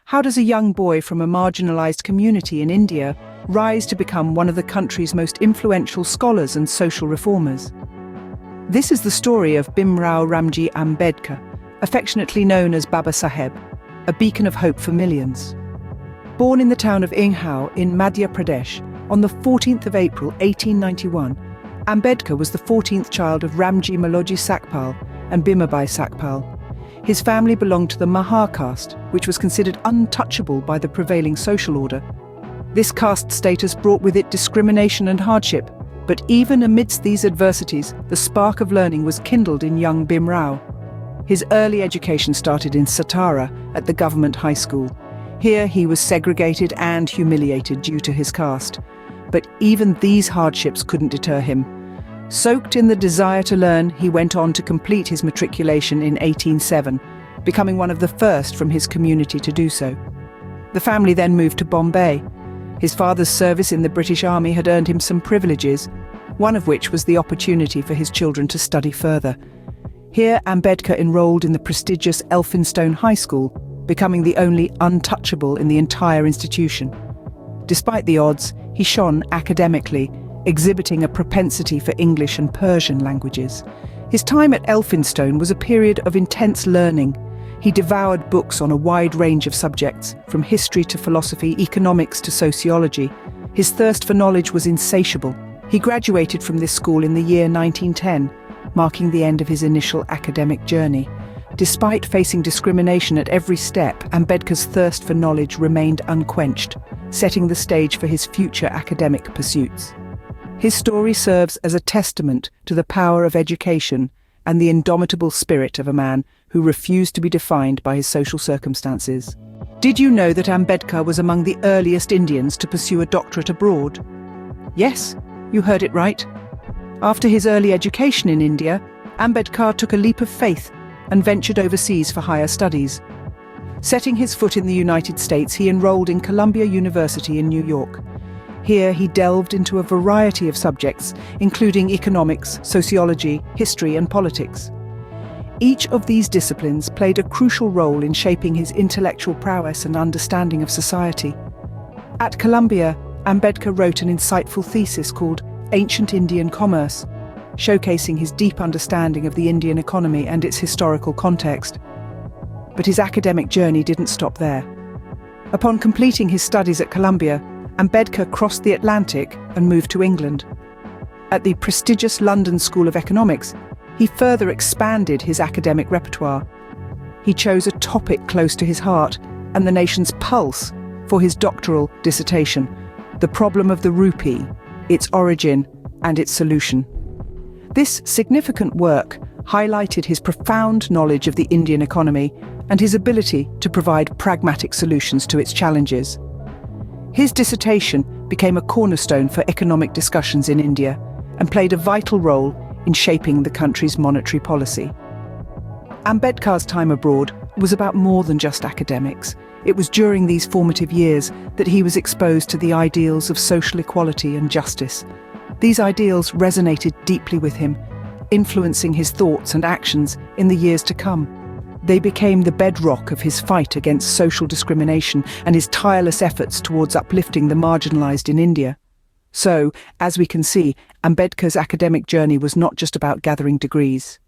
How does a young boy from a marginalized community in India rise to become one of the country's most influential scholars and social reformers? This is the story of Bhimrao Ramji Ambedkar, affectionately known as Baba Saheb, a beacon of hope for millions. Born in the town of Inghau in Madhya Pradesh on the 14th of April 1891, Ambedkar was the 14th child of Ramji Maloji Sakpal and Bhimabai Sakpal. His family belonged to the Mahar caste, which was considered untouchable by the prevailing social order. This caste status brought with it discrimination and hardship, but even amidst these adversities, the spark of learning was kindled in young Bhimrao. His early education started in Satara at the government high school. Here he was segregated and humiliated due to his caste. But even these hardships couldn't deter him. Soaked in the desire to learn, he went on to complete his matriculation in 1807, becoming one of the first from his community to do so. The family then moved to Bombay. His father's service in the British Army had earned him some privileges, one of which was the opportunity for his children to study further. Here, Ambedkar enrolled in the prestigious Elphinstone High School, becoming the only untouchable in the entire institution. Despite the odds, he shone academically, exhibiting a propensity for English and Persian languages. His time at Elphinstone was a period of intense learning. He devoured books on a wide range of subjects, from history to philosophy, economics to sociology. His thirst for knowledge was insatiable. He graduated from this school in the year 1910, marking the end of his initial academic journey. Despite facing discrimination at every step, Ambedkar's thirst for knowledge remained unquenched, setting the stage for his future academic pursuits. His story serves as a testament to the power of education and the indomitable spirit of a man who refused to be defined by his social circumstances. Did you know that Ambedkar was among the earliest Indians to pursue a doctorate abroad? Yes, you heard it right. After his early education in India, Ambedkar took a leap of faith and ventured overseas for higher studies. Setting his foot in the United States, he enrolled in Columbia University in New York. Here he delved into a variety of subjects, including economics, sociology, history, and politics. Each of these disciplines played a crucial role in shaping his intellectual prowess and understanding of society. At Columbia, Ambedkar wrote an insightful thesis called Ancient Indian Commerce, showcasing his deep understanding of the Indian economy and its historical context. But his academic journey didn't stop there. Upon completing his studies at Columbia, Ambedkar crossed the Atlantic and moved to England. At the prestigious London School of Economics, he further expanded his academic repertoire. He chose a topic close to his heart and the nation's pulse for his doctoral dissertation, the problem of the rupee, its origin and its solution. This significant work highlighted his profound knowledge of the Indian economy and his ability to provide pragmatic solutions to its challenges. His dissertation became a cornerstone for economic discussions in India and played a vital role in shaping the country's monetary policy. Ambedkar's time abroad was about more than just academics. It was during these formative years that he was exposed to the ideals of social equality and justice. These ideals resonated deeply with him, influencing his thoughts and actions in the years to come. They became the bedrock of his fight against social discrimination and his tireless efforts towards uplifting the marginalized in India. So, as we can see, Ambedkar's academic journey was not just about gathering degrees.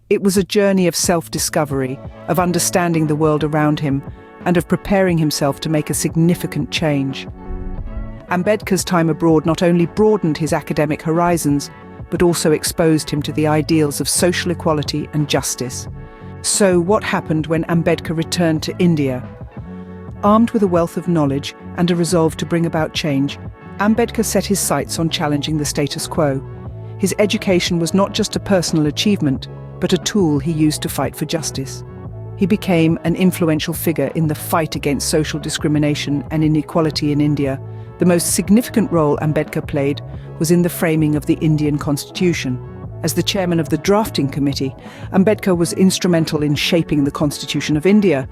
It was a journey of self-discovery, of understanding the world around him, and of preparing himself to make a significant change. Ambedkar's time abroad not only broadened his academic horizons, but also exposed him to the ideals of social equality and justice. So what happened when Ambedkar returned to India? Armed with a wealth of knowledge and a resolve to bring about change, Ambedkar set his sights on challenging the status quo. His education was not just a personal achievement, but a tool he used to fight for justice. He became an influential figure in the fight against social discrimination and inequality in India. The most significant role Ambedkar played was in the framing of the Indian Constitution. As the chairman of the drafting committee, Ambedkar was instrumental in shaping the Constitution of India.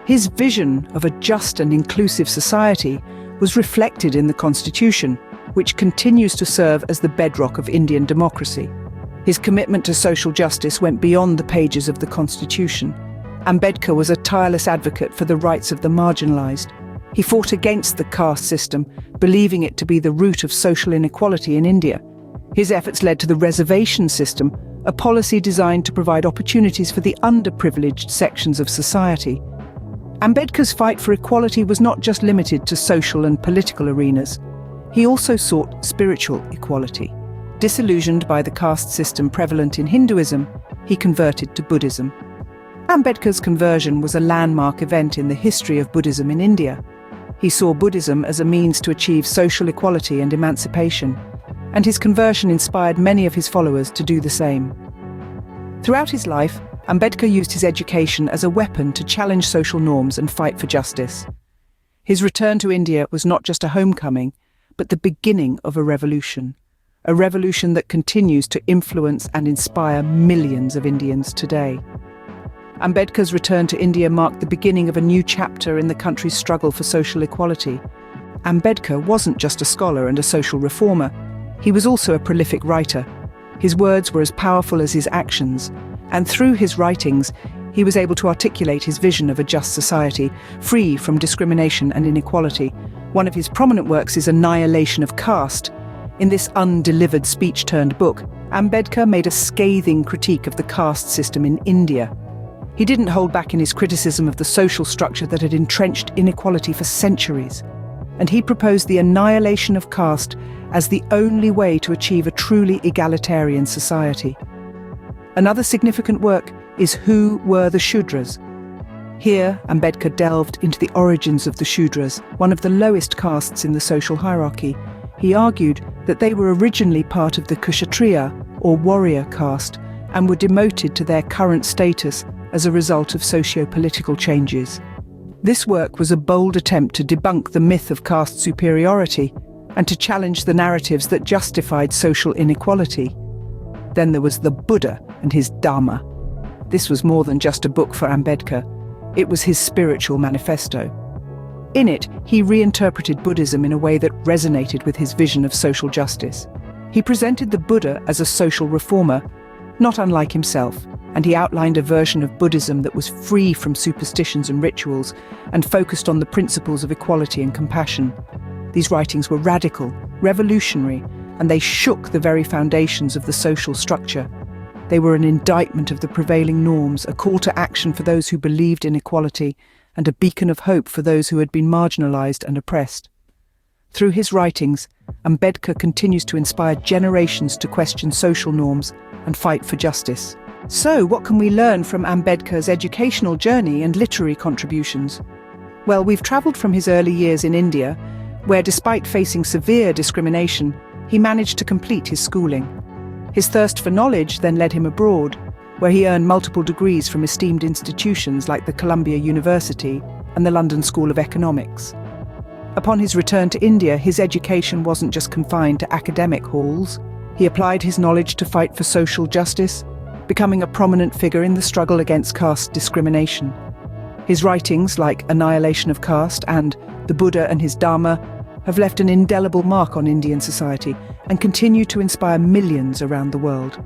His vision of a just and inclusive society was reflected in the Constitution, which continues to serve as the bedrock of Indian democracy. His commitment to social justice went beyond the pages of the Constitution. Ambedkar was a tireless advocate for the rights of the marginalized. He fought against the caste system, believing it to be the root of social inequality in India. His efforts led to the reservation system, a policy designed to provide opportunities for the underprivileged sections of society. Ambedkar's fight for equality was not just limited to social and political arenas. He also sought spiritual equality. Disillusioned by the caste system prevalent in Hinduism, he converted to Buddhism. Ambedkar's conversion was a landmark event in the history of Buddhism in India. He saw Buddhism as a means to achieve social equality and emancipation, and his conversion inspired many of his followers to do the same. Throughout his life, Ambedkar used his education as a weapon to challenge social norms and fight for justice. His return to India was not just a homecoming, but the beginning of a revolution that continues to influence and inspire millions of Indians today. Ambedkar's return to India marked the beginning of a new chapter in the country's struggle for social equality. Ambedkar wasn't just a scholar and a social reformer, he was also a prolific writer. His words were as powerful as his actions, and through his writings, he was able to articulate his vision of a just society, free from discrimination and inequality. One of his prominent works is Annihilation of Caste. In this undelivered speech-turned-book, Ambedkar made a scathing critique of the caste system in India. He didn't hold back in his criticism of the social structure that had entrenched inequality for centuries, and he proposed the annihilation of caste as the only way to achieve a truly egalitarian society. Another significant work is Who Were the Shudras? Here, Ambedkar delved into the origins of the Shudras, one of the lowest castes in the social hierarchy. He argued that they were originally part of the Kshatriya, or warrior caste, and were demoted to their current status as a result of socio-political changes. This work was a bold attempt to debunk the myth of caste superiority and to challenge the narratives that justified social inequality. Then there was the Buddha and his Dharma. This was more than just a book for Ambedkar. It was his spiritual manifesto. In it, he reinterpreted Buddhism in a way that resonated with his vision of social justice. He presented the Buddha as a social reformer, not unlike himself, and he outlined a version of Buddhism that was free from superstitions and rituals and focused on the principles of equality and compassion. These writings were radical, revolutionary, and they shook the very foundations of the social structure. They were an indictment of the prevailing norms, a call to action for those who believed in equality, and a beacon of hope for those who had been marginalized and oppressed. Through his writings, Ambedkar continues to inspire generations to question social norms and fight for justice. So, what can we learn from Ambedkar's educational journey and literary contributions? Well, we've travelled from his early years in India, where despite facing severe discrimination, he managed to complete his schooling. His thirst for knowledge then led him abroad, where he earned multiple degrees from esteemed institutions like the Columbia University and the London School of Economics. Upon his return to India, his education wasn't just confined to academic halls. He applied his knowledge to fight for social justice, becoming a prominent figure in the struggle against caste discrimination. His writings, like Annihilation of Caste and The Buddha and his Dharma, have left an indelible mark on Indian society and continue to inspire millions around the world.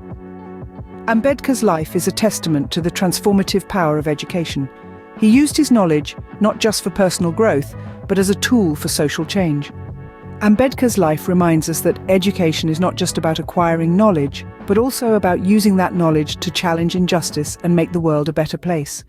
Ambedkar's life is a testament to the transformative power of education. He used his knowledge not just for personal growth, but as a tool for social change. Ambedkar's life reminds us that education is not just about acquiring knowledge, but also about using that knowledge to challenge injustice and make the world a better place.